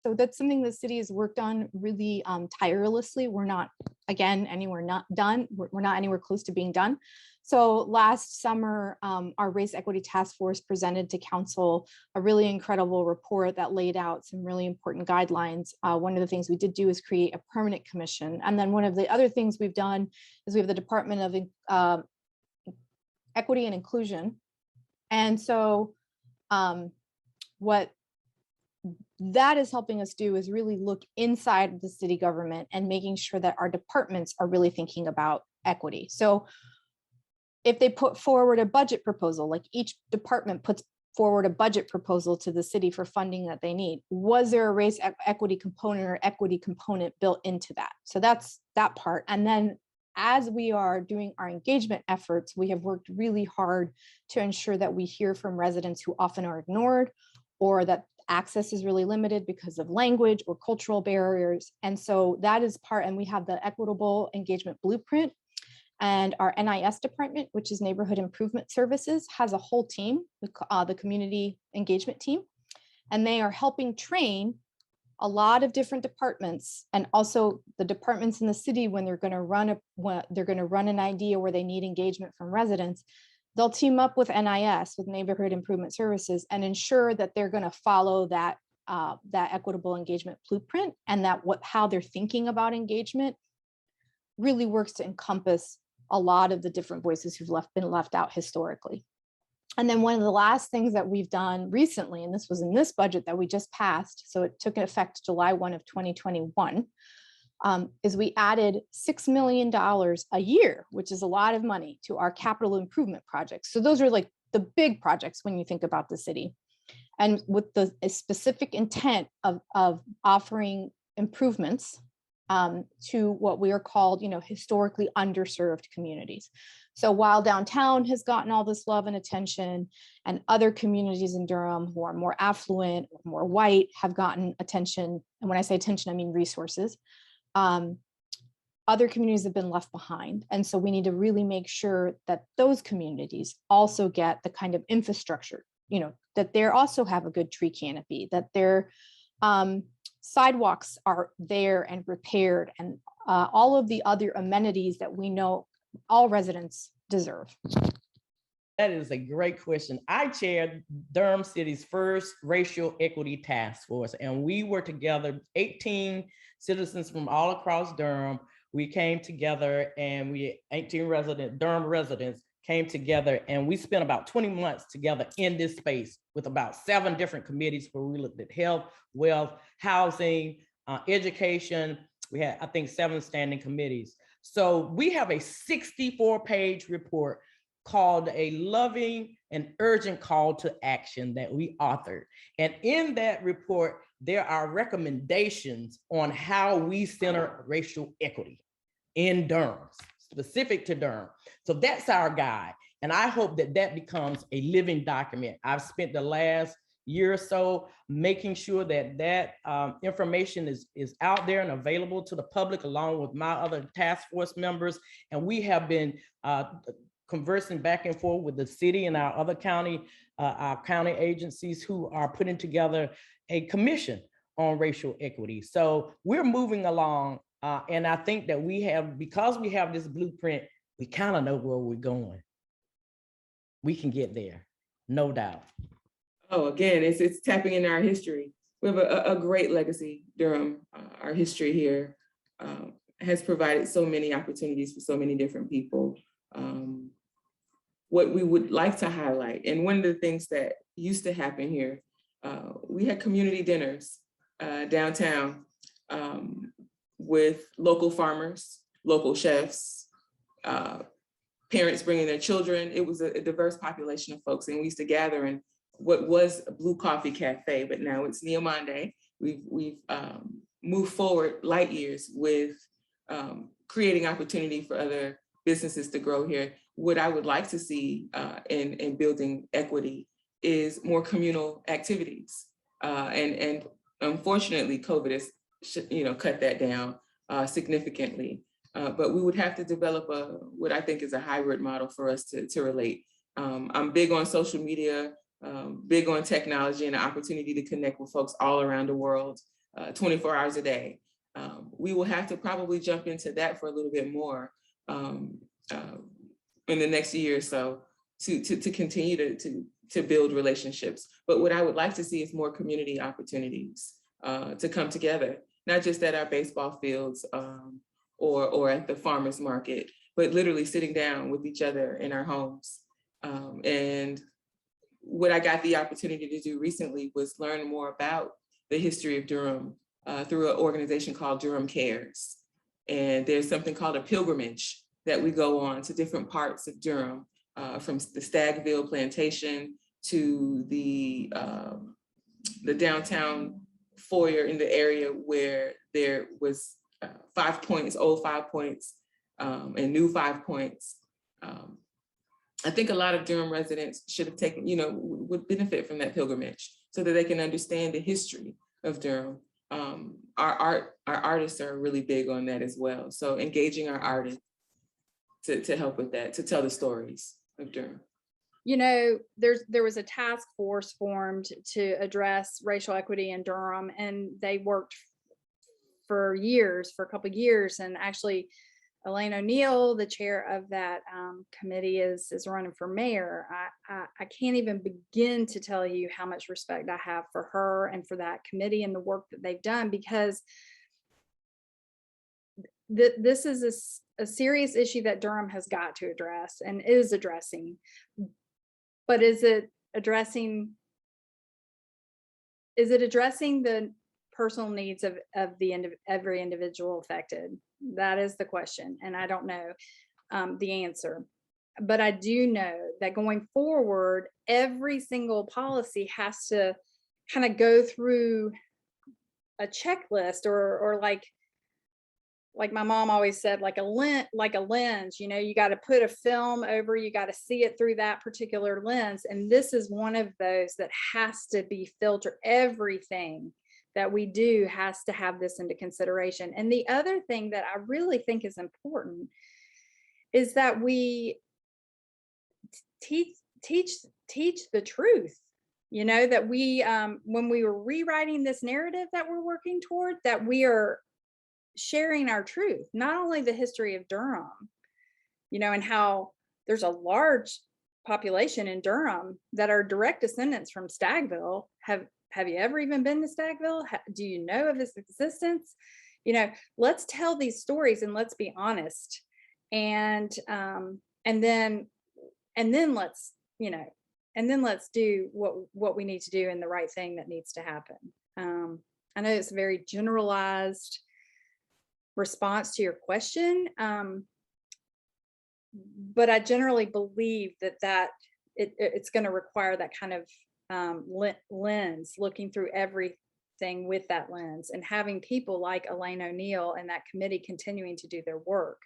So that's something the city has worked on really tirelessly. We're not, again, anywhere not done. We're not anywhere close to being done. So last summer, our Race Equity Task Force presented to council a really incredible report that laid out some really important guidelines. One of the things we did do is create a permanent commission. And then one of the other things we've done is we have the Department of Equity and Inclusion. And so what that is helping us do is really look inside the city government and making sure that our departments are really thinking about equity. So if they put forward a budget proposal, like each department puts forward a budget proposal to the city for funding that they need, was there a race equity component or equity component built into that? So that's that part. And then as we are doing our engagement efforts, we have worked really hard to ensure that we hear from residents who often are ignored, or that access is really limited because of language or cultural barriers. And so that is part, and we have the Equitable Engagement Blueprint, and our NIS department, which is Neighborhood Improvement Services, has a whole team, the community engagement team, and they are helping train a lot of different departments, and also the departments in the city when they're going to run an idea where they need engagement from residents. They'll team up with NIS, with Neighborhood Improvement Services, and ensure that they're going to follow that equitable engagement blueprint, and that how they're thinking about engagement really works to encompass a lot of the different voices who've been left out historically. And then one of the last things that we've done recently, and this was in this budget that we just passed, so it took effect July 1 of 2021, is we added $6 million a year, which is a lot of money, to our capital improvement projects. So those are like the big projects when you think about the city, and with the specific intent of offering improvements to what we are called, historically underserved communities. So while downtown has gotten all this love and attention, and other communities in Durham who are more affluent, or more white, have gotten attention, and when I say attention, I mean resources, other communities have been left behind. And so we need to really make sure that those communities also get the kind of infrastructure, that they also have a good tree canopy, that their sidewalks are there and repaired, and all of the other amenities that we know all residents deserve. That is a great question. I chaired Durham City's first racial equity task force, and we were together, 18 citizens from all across Durham. We came together, and 18 Durham residents came together, and we spent about 20 months together in this space with about 7 different committees where we looked at health, wealth, housing, education. We had, I think, 7 standing committees. So we have a 64-page report called A Loving and Urgent Call to Action that we authored. And in that report, there are recommendations on how we center racial equity in Durham, specific to Durham. So that's our guide. And I hope that that becomes a living document. I've spent the last year or so making sure that that information is out there and available to the public, along with my other task force members. And we have been conversing back and forth with the city and our other county agencies who are putting together a commission on racial equity. So we're moving along. And I think that because we have this blueprint, we kind of know where we're going. We can get there, no doubt. Oh, again, it's tapping into our history. We have a great legacy, Durham. Our history here has provided so many opportunities for so many different people. What we would like to highlight, and one of the things that used to happen here, we had community dinners downtown with local farmers, local chefs, parents bringing their children. It was a diverse population of folks, and we used to gather in what was a Blue Coffee Cafe, but now it's Neomande. We've moved forward light years with creating opportunity for other businesses to grow here. What I would like to see in building equity is more communal activities. And unfortunately, COVID has cut that down significantly. But we would have to develop what I think is a hybrid model for us to relate. I'm big on social media, big on technology and the opportunity to connect with folks all around the world. 24 hours a day. We will have to probably jump into that for a little bit more in the next year or so to continue to build relationships. But what I would like to see is more community opportunities to come together, not just at our baseball fields or at the farmer's market, but literally sitting down with each other in our homes. And what I got the opportunity to do recently was learn more about the history of Durham through an organization called Durham Cares. And there's something called a pilgrimage that we go on to different parts of Durham, from the Stagville plantation to the downtown foyer in the area where there was 5 Points, old 5 Points, and new 5 Points. I think a lot of Durham residents should have taken, would benefit from that pilgrimage so that they can understand the history of Durham. Our artists are really big on that as well. So engaging our artists to help with that, to tell the stories of Durham. There was a task force formed to address racial equity in Durham, and they worked for a couple of years. And actually, Elaine O'Neal, the chair of that committee, is running for mayor. I can't even begin to tell you how much respect I have for her and for that committee and the work that they've done, because this is a serious issue that Durham has got to address and is addressing. But is it addressing the personal needs of every individual affected? That is the question, and I don't know the answer. But I do know that going forward, every single policy has to kind of go through a checklist, or like my mom always said, like a lens. You got to put a film over, you got to see it through that particular lens. And this is one of those that has to be filtered. Everything that we do has to have this into consideration. And the other thing that I really think is important is that we teach the truth. That we, when we were rewriting this narrative that we're working toward, that we are sharing our truth, not only the history of Durham, and how there's a large population in Durham that are direct descendants from Stagville. Have you ever even been to Stagville? Do you know of its existence? Let's tell these stories and let's be honest. And then let's do what we need to do and the right thing that needs to happen. I know it's a very generalized response to your question, but I generally believe that it's going to require that kind of lens, looking through everything with that lens, and having people like Elaine O'Neal and that committee continuing to do their work.